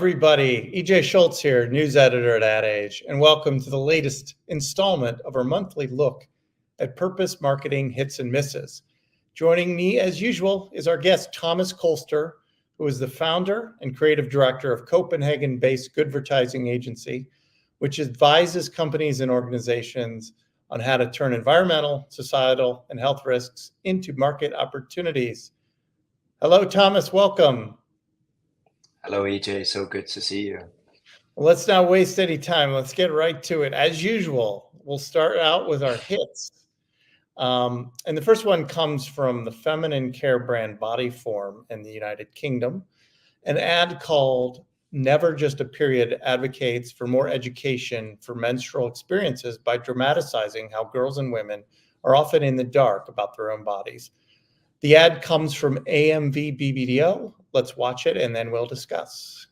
everybody. EJ Schultz here, news editor at Ad Age, and welcome to the latest installment of our monthly look at purpose marketing hits and misses. Joining me, as usual, is our guest, Thomas Kolster, who is the founder and creative director of Copenhagen-based Goodvertising Agency, which advises companies and organizations on how to turn environmental, societal, and health risks into market opportunities. Hello, Thomas. Welcome. Hello, EJ. So good to see you. Well, let's not waste any time. Let's get right to it. As usual, we'll start out with our hits. And the first one comes from the feminine care brand Bodyform in the United Kingdom. An ad called "Never Just a Period" advocates for more education for menstrual experiences by dramatizing how girls and women are often in the dark about their own bodies. The ad comes from AMV BBDO. Let's watch it and then we'll discuss.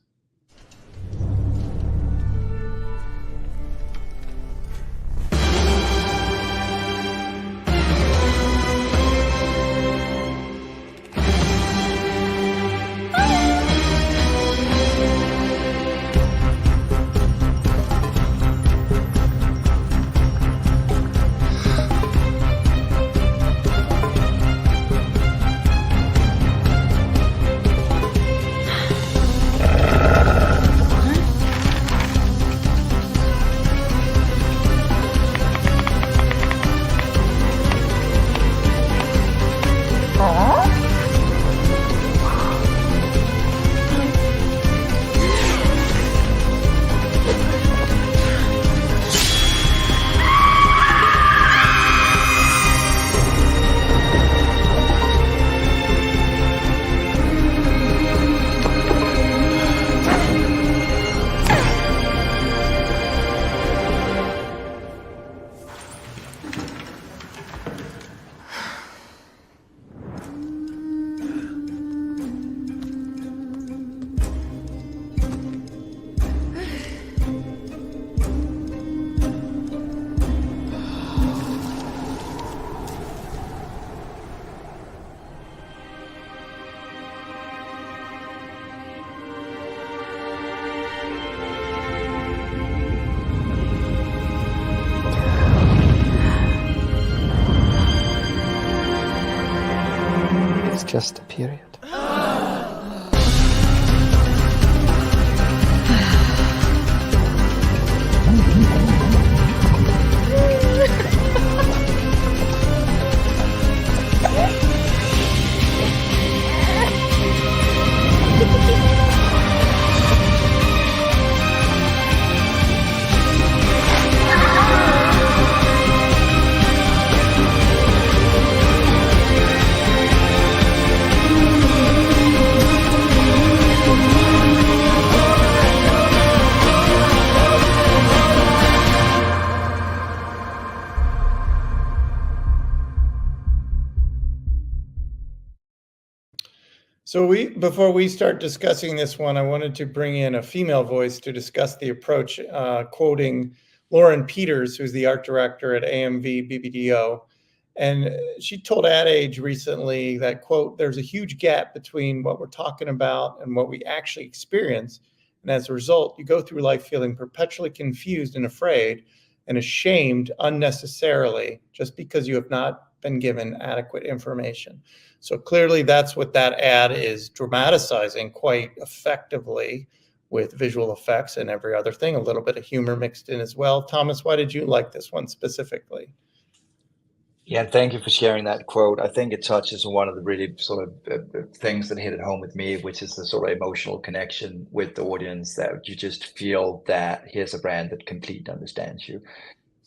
Just a period. So before we start discussing this one, I wanted to bring in a female voice to discuss the approach, quoting Lauren Peters, who's the art director at AMV BBDO. And she told Ad Age recently that, quote, "There's a huge gap between what we're talking about and what we actually experience. And as a result, you go through life feeling perpetually confused and afraid and ashamed unnecessarily just because you have not been given adequate information." So clearly that's what that ad is dramatizing quite effectively with visual effects and every other thing, a little bit of humor mixed in as well. Thomas, why did you like this one specifically? Yeah, thank you for sharing that quote. I think it touches on one of the really sort of things that hit at home with me, which is the sort of emotional connection with the audience, that you just feel that here's a brand that completely understands you.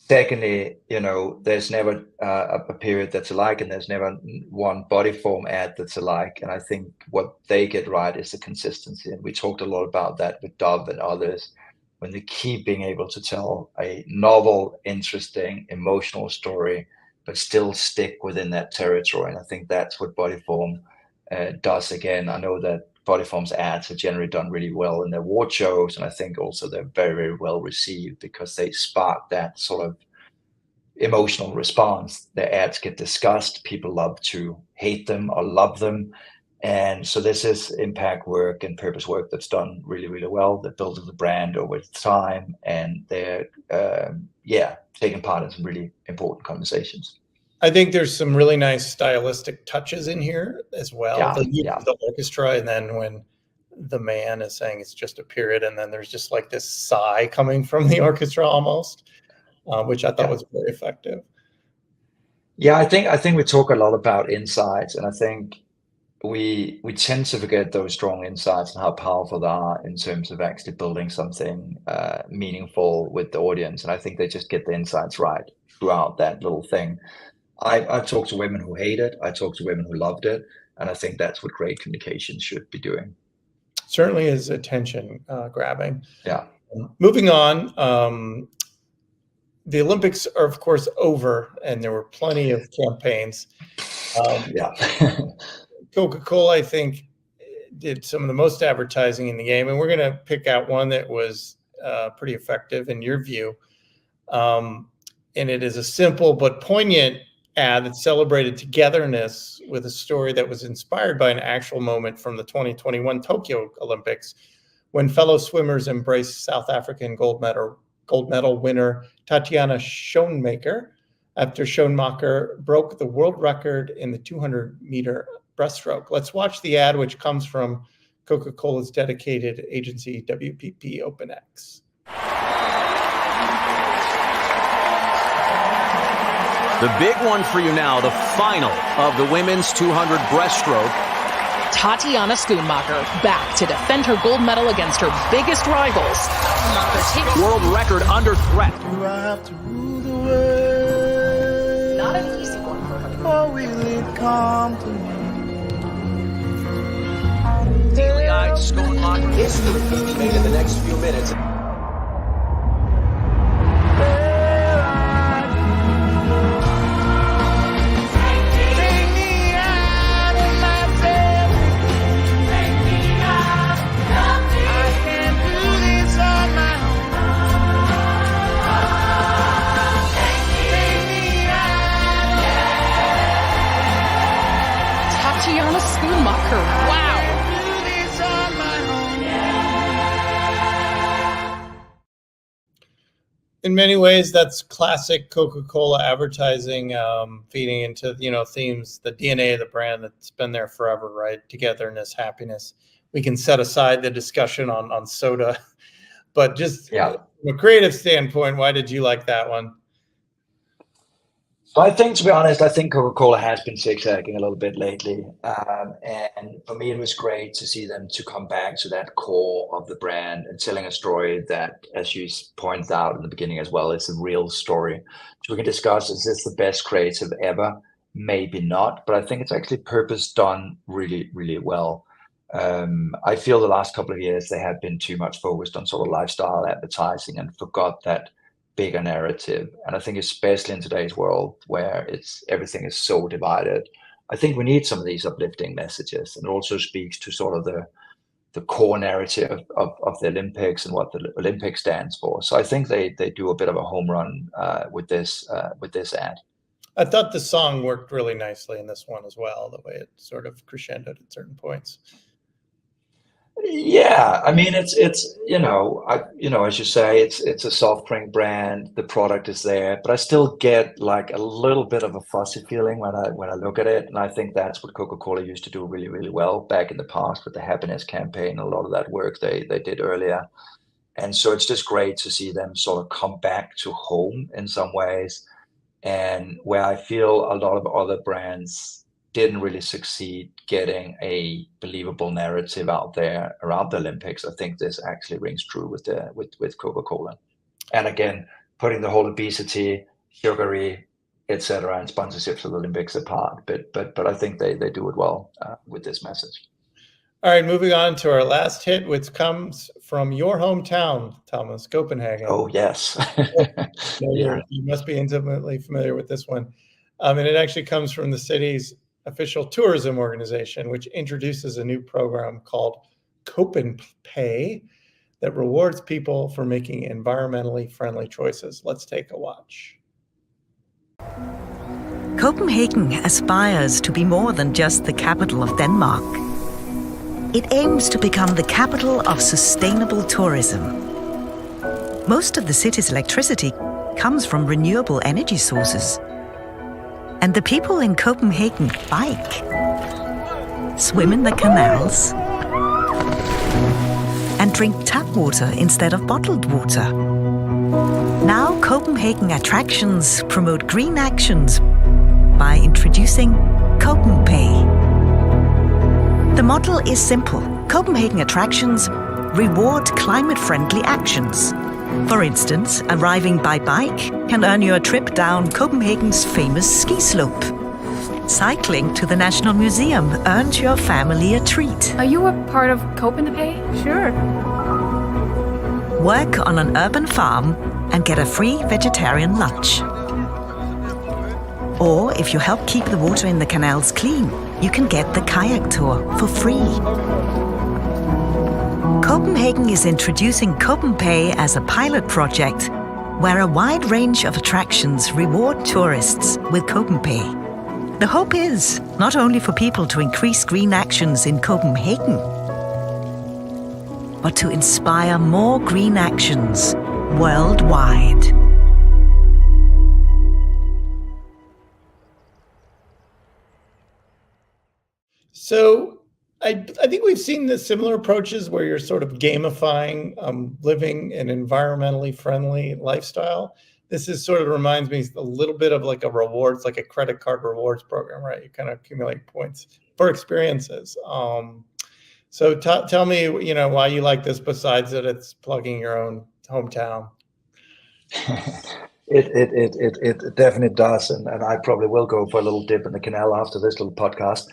Secondly, there's never a period that's alike, and there's never one Bodyform ad that's alike. And I think what they get right is the consistency. And we talked a lot about that with Dove and others, when they keep being able to tell a novel, interesting, emotional story, but still stick within that territory. And I think that's what Bodyform does again. I know that Bodyform's ads are generally done really well in their award shows, and I think also they're very, very well received because they spark that sort of emotional response. Their ads get discussed. People love to hate them or love them. And so this is impact work and purpose work that's done really, really well. That builds the brand over time, and they're taking part in some really important conversations. I think there's some really nice stylistic touches in here as well. Yeah, The use yeah. of the orchestra, and then when the man is saying it's just a period, and then there's just like this sigh coming from the orchestra almost, which I thought was very effective. Yeah, I think we talk a lot about insights, and I think we tend to forget those strong insights and how powerful they are in terms of actually building something meaningful with the audience. And I think they just get the insights right throughout that little thing. I've talked to women who hate it. I talked to women who loved it. And I think that's what great communication should be doing. Certainly is attention grabbing. Yeah. Moving on, the Olympics are, of course, over, and there were plenty of campaigns. Coca-Cola, I think, did some of the most advertising in the game, and we're going to pick out one that was pretty effective in your view. And it is a simple but poignant ad that celebrated togetherness with a story that was inspired by an actual moment from the 2021 Tokyo Olympics, when fellow swimmers embraced South African gold medal winner Tatiana Schoenmaker after Schoenmaker broke the world record in the 200-meter breaststroke. Let's watch the ad, which comes from Coca-Cola's dedicated agency, WPP OpenX. The big one for you now, the final of the women's 200 breaststroke. Tatiana Schoenmaker back to defend her gold medal against her biggest rivals. World record under threat. Do I have to rule the world? Not an easy one for her. Or will it come to me? Steely-eyed Schoenmaker history made in the next few minutes. Tatiana Schoenmaker, wow. In many ways, that's classic Coca-Cola advertising, feeding into, themes, the DNA of the brand that's been there forever, right? Togetherness, happiness. We can set aside the discussion on soda, but just from a creative standpoint, why did you like that one? So I think, to be honest, I think Coca-Cola has been zigzagging a little bit lately. And for me, it was great to see them to come back to that core of the brand and telling a story that, as you pointed out in the beginning as well, it's a real story. So we can discuss, is this the best creative ever? Maybe not, but I think it's actually purpose done really, really well. I feel the last couple of years, they have been too much focused on sort of lifestyle advertising and forgot that bigger narrative. And I think especially in today's world where everything is so divided, I think we need some of these uplifting messages. And it also speaks to sort of the core narrative of the Olympics and what the Olympics stands for. So I think they do a bit of a home run with this ad. I thought the song worked really nicely in this one as well, the way it sort of crescendoed at certain points. Yeah, I mean, it's as you say, it's a soft drink brand. The product is there, but I still get like a little bit of a fuzzy feeling when I look at it, and I think that's what Coca-Cola used to do really, really well back in the past with the happiness campaign. A lot of that work they did earlier, and so it's just great to see them sort of come back to home in some ways, and where I feel a lot of other brands didn't really succeed getting a believable narrative out there around the Olympics. I think this actually rings true with Coca-Cola. And again, putting the whole obesity, sugary, etc., and sponsorships of the Olympics apart. But I think they do it well with this message. All right, moving on to our last hit, which comes from your hometown, Thomas, Copenhagen. Oh, yes. You must be intimately familiar with this one. And it actually comes from the city's official tourism organization, which introduces a new program called Copenpay that rewards people for making environmentally friendly choices. Let's take a watch. Copenhagen aspires to be more than just the capital of Denmark. It aims to become the capital of sustainable tourism. Most of the city's electricity comes from renewable energy sources. And the people in Copenhagen bike, swim in the canals, and drink tap water instead of bottled water. Now Copenhagen attractions promote green actions by introducing CopenPay. The model is simple. Copenhagen attractions reward climate-friendly actions. For instance, arriving by bike can earn you a trip down Copenhagen's famous ski slope. Cycling to the National Museum earned your family a treat. Are you a part of Copenhagen? Sure. Work on an urban farm and get a free vegetarian lunch. Or if you help keep the water in the canals clean, you can get the kayak tour for free. Copenhagen is introducing CopenPay as a pilot project where a wide range of attractions reward tourists with CopenPay. The hope is not only for people to increase green actions in Copenhagen, but to inspire more green actions worldwide. So I think we've seen the similar approaches where you're sort of gamifying living an environmentally friendly lifestyle. This is sort of reminds me a little bit of like a rewards, like a credit card rewards program, right? You kind of accumulate points for experiences. So tell me, why you like this besides that it's plugging your own hometown. It definitely does, and I probably will go for a little dip in the canal after this little podcast.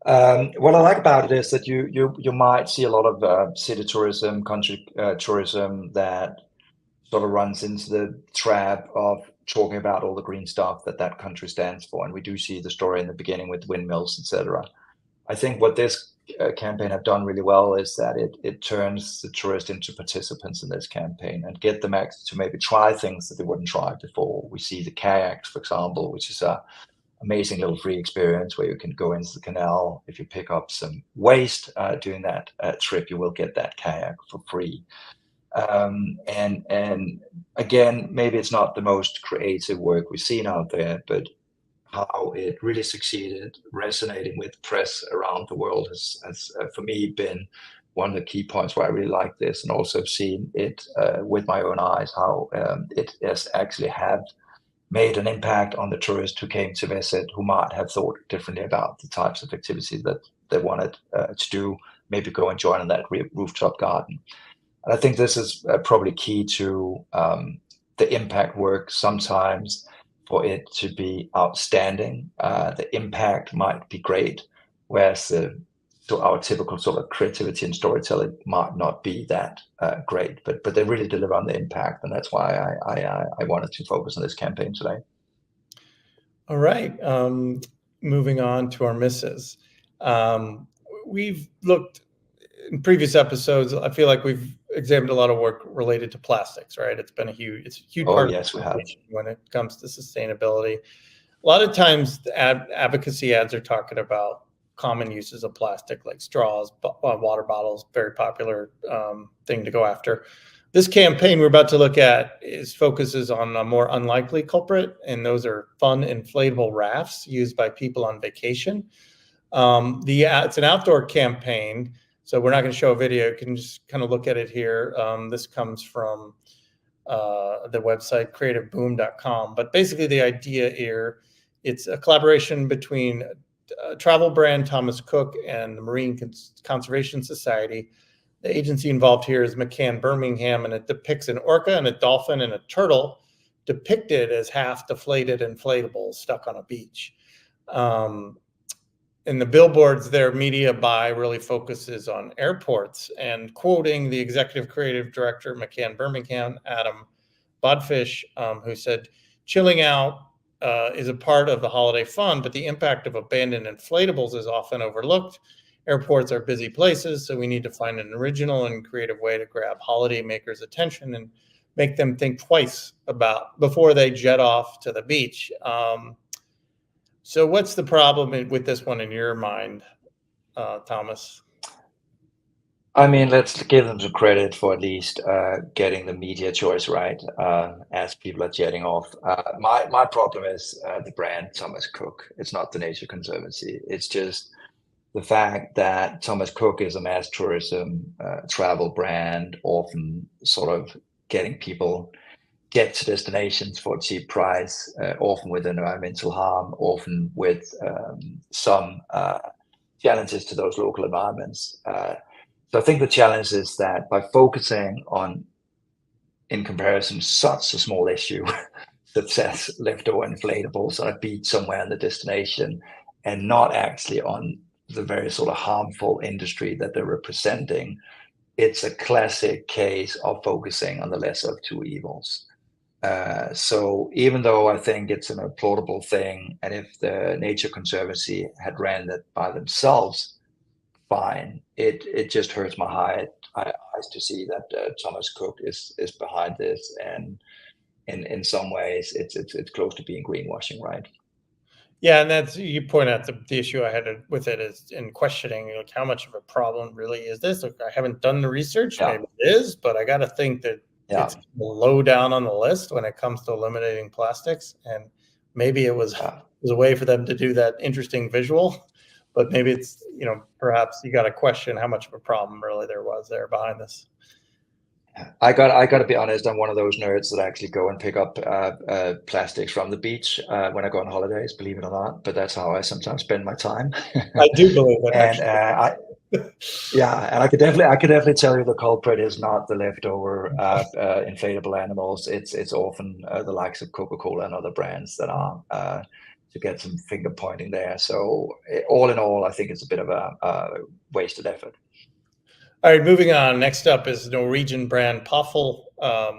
What I like about it is that you might see a lot of city tourism, country tourism that sort of runs into the trap of talking about all the green stuff that country stands for, and we do see the story in the beginning with windmills, etc. I think what this campaign have done really well is that it turns the tourist into participants in this campaign and get them to maybe try things that they wouldn't try before. We see the kayaks, for example, which is a amazing little free experience where you can go into the canal. If you pick up some waste during that trip, you will get that kayak for free. And again, maybe it's not the most creative work we've seen out there, but how it really succeeded resonating with press around the world has for me been one of the key points where I really like this, and also seen it with my own eyes, how it has actually had made an impact on the tourists who came to visit, who might have thought differently about the types of activities that they wanted to do, maybe go and join in that rooftop garden. And I think this is probably key to the impact work. Sometimes for it to be outstanding, the impact might be great, whereas so our typical sort of creativity and storytelling might not be that great, but they really deliver on the impact, and that's why I wanted to focus on this campaign today. All right, moving on to our misses. We've looked in previous episodes. I feel like we've examined a lot of work related to plastics, right? It's a huge part yes, we have. When it comes to sustainability. A lot of times the advocacy ads are talking about common uses of plastic, like straws, water bottles, very popular thing to go after. This campaign we're about to look at focuses on a more unlikely culprit, and those are fun inflatable rafts used by people on vacation. It's an outdoor campaign, so we're not going to show a video. You can just kind of look at it here. This comes from the website creativeboom.com. But basically the idea here, it's a collaboration between travel brand Thomas Cook and the Marine Conservation Society. The agency involved here is McCann Birmingham, and it depicts an orca and a dolphin and a turtle depicted as half deflated inflatables stuck on a beach. And the billboards, their media buy really focuses on airports, and quoting the executive creative director, McCann Birmingham, Adam Bodfish, who said, "Chilling out is a part of the holiday fun, but the impact of abandoned inflatables is often overlooked. Airports are busy places, so we need to find an original and creative way to grab holiday makers' attention and make them think twice before they jet off to the beach." So what's the problem with this one in your mind, Thomas? I mean, let's give them some credit for at least getting the media choice right as people are jetting off. My problem is the brand Thomas Cook. It's not the Nature Conservancy. It's just the fact that Thomas Cook is a mass tourism travel brand, often sort of getting people get to destinations for a cheap price, often with environmental harm, often with some challenges to those local environments. So I think the challenge is that by focusing on, in comparison, such a small issue, such as leftover inflatables on a beach somewhere in the destination, and not actually on the very sort of harmful industry that they're representing, it's a classic case of focusing on the lesser of two evils. So even though I think it's an applaudable thing, and if the Nature Conservancy had ran that by themselves, fine. It just hurts my eyes to see that Thomas Cook is behind this, and in some ways it's close to being greenwashing, right? Yeah, and that's, you point out the issue I had with it is in questioning, like, how much of a problem really is this? Like, I haven't done the research. Yeah. Maybe it is, but I got to think that it's low down on the list when it comes to eliminating plastics, and maybe it was a way for them to do that interesting visual. But maybe it's, perhaps you got to question how much of a problem really there was there behind this. I got to be honest. I'm one of those nerds that actually go and pick up plastics from the beach when I go on holidays. Believe it or not, but that's how I sometimes spend my time. I do believe it. And and I could definitely tell you the culprit is not the leftover inflatable animals. It's often the likes of Coca-Cola and other brands that are. To get some finger pointing there. So all in all, I think it's a bit of a wasted effort. All right, moving on. Next up is Norwegian brand Puffle,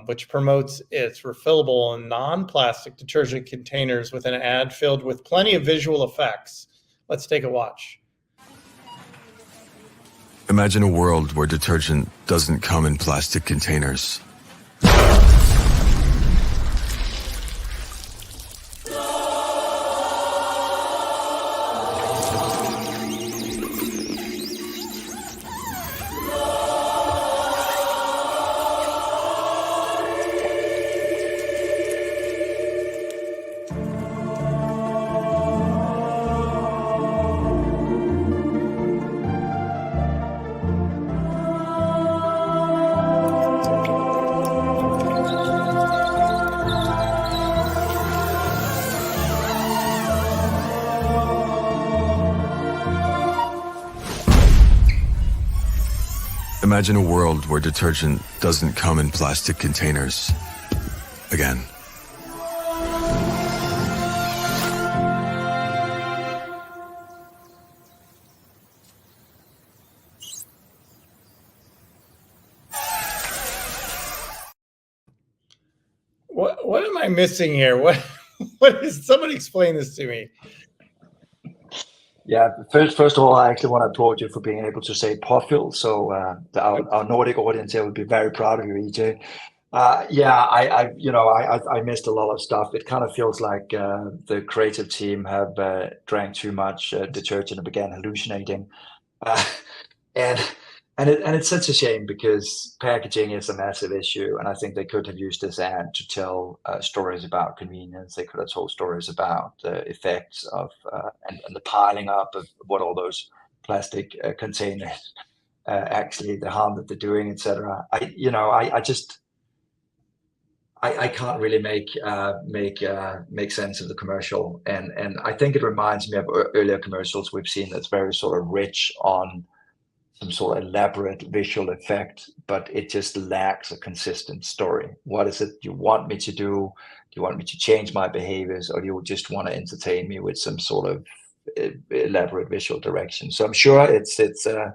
which promotes its refillable and non-plastic detergent containers with an ad filled with plenty of visual effects. Let's take a watch. Imagine a world where detergent doesn't come in plastic containers. Imagine a world where detergent doesn't come in plastic containers. Again. What am I missing here? What is, somebody explain this to me? Yeah, first of all, I actually want to applaud you for being able to say Puffle. So our Nordic audience here would be very proud of you, EJ. I missed a lot of stuff. It kind of feels like the creative team have drank too much detergent and began hallucinating. And it's such a shame because packaging is a massive issue, and I think they could have used this ad to tell stories about convenience. They could have told stories about the effects of and the piling up of what all those plastic containers actually, the harm that they're doing, etc. I can't really make sense of the commercial, and I think it reminds me of earlier commercials we've seen that's very sort of rich on some sort of elaborate visual effect, but it just lacks a consistent story. What is it you want me to do? Do you want me to change my behaviors, or do you just want to entertain me with some sort of elaborate visual direction? So I'm sure it's a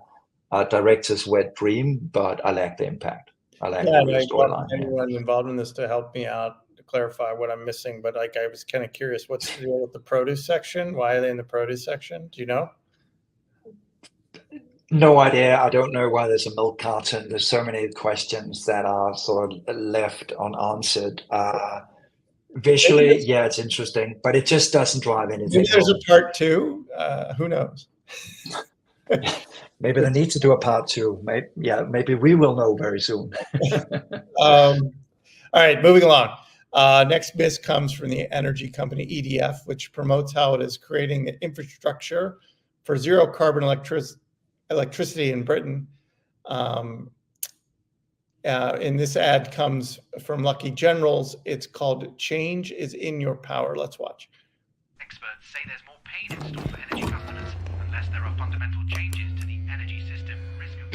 director's wet dream, but I lack the impact. I lack the storyline. Anyone involved in this to help me out to clarify what I'm missing, but I was kind of curious, what's the deal with the produce section? Why are they in the produce section? Do you know? No idea. I don't know why there's a milk carton. There's so many questions that are sort of left unanswered. Visually, yeah, it's interesting, but it just doesn't drive anything. Maybe there's a part 2. Who knows? Maybe they need to do a part 2. Maybe we will know very soon. All right, moving along. Next miss comes from the energy company EDF, which promotes how it is creating the infrastructure for zero carbon electricity in Britain. And this ad comes from Lucky Generals. It's called Change is in Your Power. Let's watch. Experts say there's more pain in store for energy customers unless there are fundamental changes to the energy system. Risk of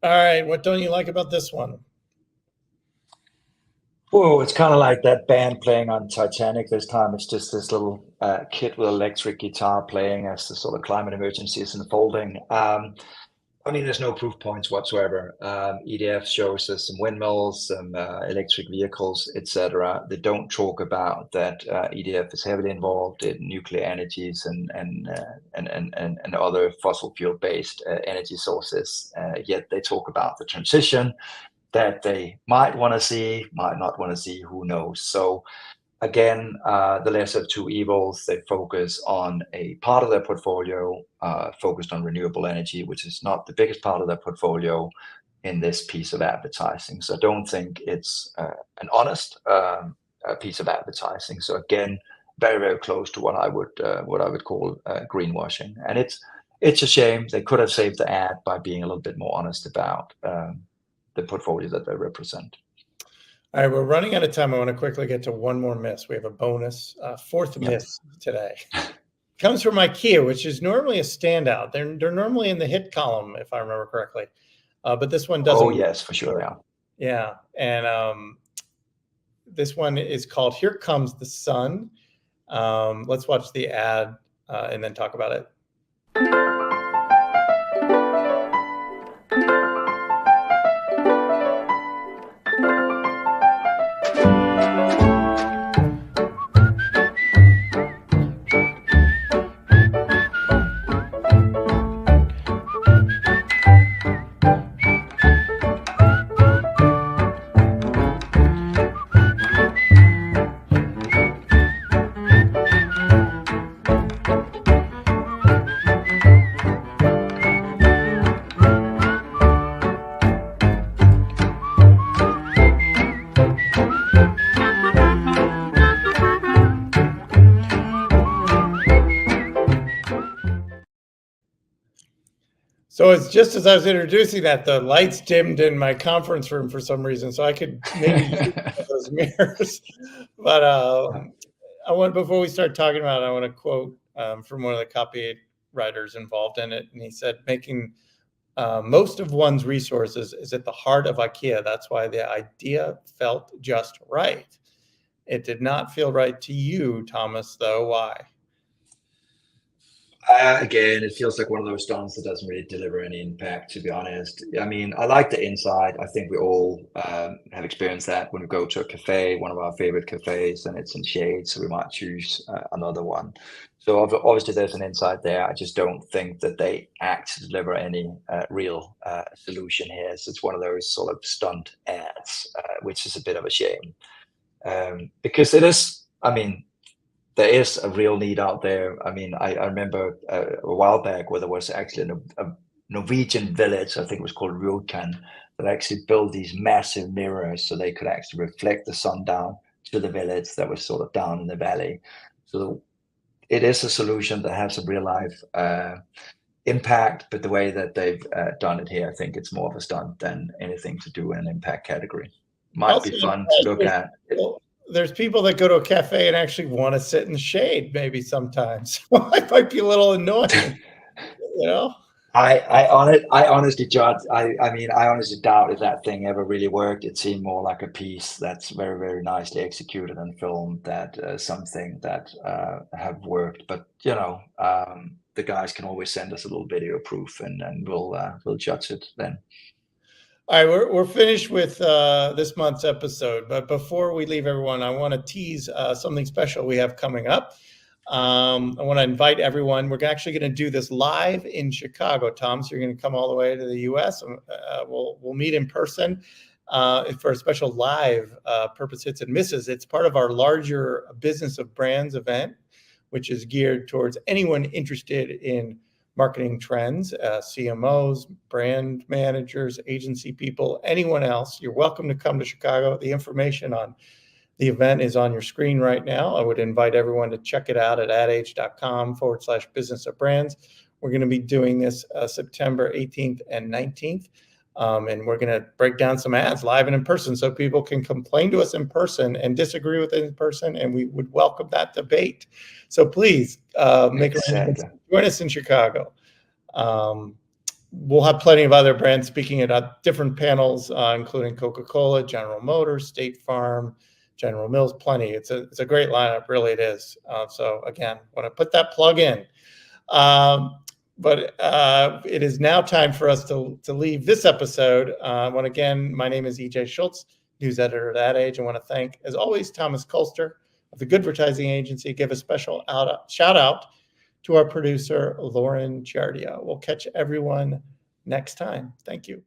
All right, what don't you like about this one? Whoa, it's kind of like that band playing on Titanic this time. It's just this little kid with electric guitar playing as the sort of climate emergency is unfolding. I mean, there's no proof points whatsoever. EDF shows us some windmills, some electric vehicles, etc. They don't talk about that EDF is heavily involved in nuclear energies and other fossil fuel-based energy sources. Yet they talk about the transition that they might want to see, might not want to see, who knows. So again, the lesser of two evils. They focus on a part of their portfolio focused on renewable energy, which is not the biggest part of their portfolio in this piece of advertising. So I don't think it's an honest piece of advertising. So again, very, very close to what I would call greenwashing. And it's a shame. They could have saved the ad by being a little bit more honest about the portfolio that they represent. All right, we're running out of time. I want to quickly get to one more miss. We have a bonus, fourth miss today. Comes from Ikea, which is normally a standout. They're normally in the hit column, if I remember correctly. But this one doesn't. Oh, yes, for sure, yeah. Yeah, and this one is called Here Comes the Sun. Let's watch the ad and then talk about it. So it's just as I was introducing that, the lights dimmed in my conference room for some reason, so I could maybe use those mirrors. But before we start talking about it, I want to quote from one of the copywriters involved in it, and he said, "Making most of one's resources is at the heart of IKEA. That's why the idea felt just right. It did not feel right to you, Thomas, though. Why?" Again, it feels like one of those stunts that doesn't really deliver any impact, to be honest. I mean, I like the inside. I think we all have experienced that when we go to a cafe, one of our favorite cafes, and it's in shade, so we might choose another one. So obviously there's an inside there. I just don't think that they actually deliver any real solution here. So it's one of those sort of stunt ads, which is a bit of a shame. Because it is, I mean, there is a real need out there. I mean, I remember a while back where there was actually a Norwegian village, I think it was called Rjukan, that actually built these massive mirrors so they could actually reflect the sun down to the village that was sort of down in the valley. So it is a solution that has a real life impact, but the way that they've done it here, I think it's more of a stunt than anything to do in an impact category. Might also be fun to look at. There's people that go to a cafe and actually want to sit in the shade maybe sometimes. It might be a little annoying, you know? I honestly, Judd, I honestly doubt if that thing ever really worked. It seemed more like a piece that's very, very nicely executed and filmed that something that have worked. But, you know, the guys can always send us a little video proof, and we'll judge it then. All right, we're finished with this month's episode, but before we leave everyone, I want to tease something special we have coming up. I want to invite everyone. We're actually going to do this live in Chicago, Tom. So you're going to come all the way to the U.S. We'll meet in person for a special live Purpose Hits and Misses. It's part of our larger Business of Brands event, which is geared towards anyone interested in marketing trends, CMOs, brand managers, agency people, anyone else. You're welcome to come to Chicago. The information on the event is on your screen right now. I would invite everyone to check it out at adage.com/business of brands. We're going to be doing this September 18th and 19th. And we're going to break down some ads live and in person so people can complain to us in person and disagree with it in person. And we would welcome that debate. So please make arrangements. Join us in Chicago. We'll have plenty of other brands speaking at different panels, including Coca-Cola, General Motors, State Farm, General Mills, plenty. It's a great lineup, really it is. So again, want to put that plug in. But it is now time for us to leave this episode. Again, my name is EJ Schultz, news editor at Ad Age. I want to thank, as always, Thomas Kolster of the Goodvertising Agency. Give a special shout out to our producer, Lauren Giardia. We'll catch everyone next time. Thank you.